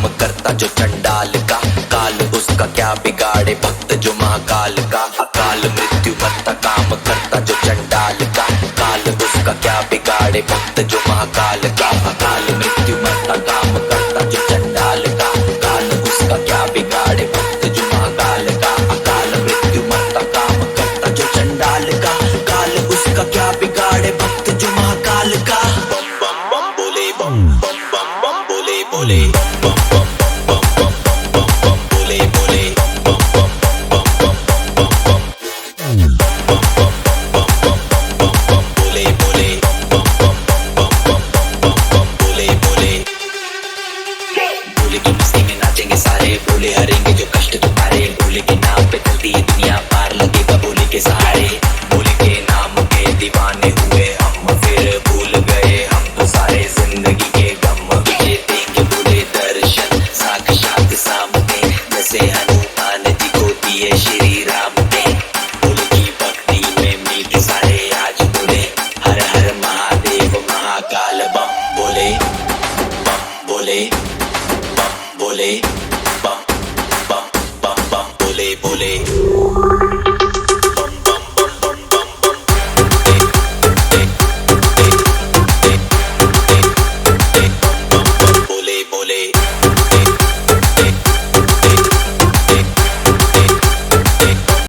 काम करता जो चंडाल का, काल उसका क्या बिगाड़े भक्त जो महाकाल का। अकाल मृत्यु मरता काम करता जो चंडाल का, काल उसका क्या बिगाड़े भक्त जो महाकाल का। अकाल मृत्यु मरता काम करता जो चंडाल का, काल उसका क्या बिगाड़े भक्त जो महाकाल का। अकाल मृत्यु मरता काम करता जो चंडाल का, काल उसका क्या बिगाड़े भक्त जो महाकाल का। बम बम बम बोले बम बम बम बम बोले बोले बम बम बम बम बम बम बोले बोले बम बम बम बम बम बम बम बम बम बम बम बोले बोले बम बम बम बम बम बोले बोले। बोले की मस्ती में नाचेंगे सारे, बोले हरेंगे जो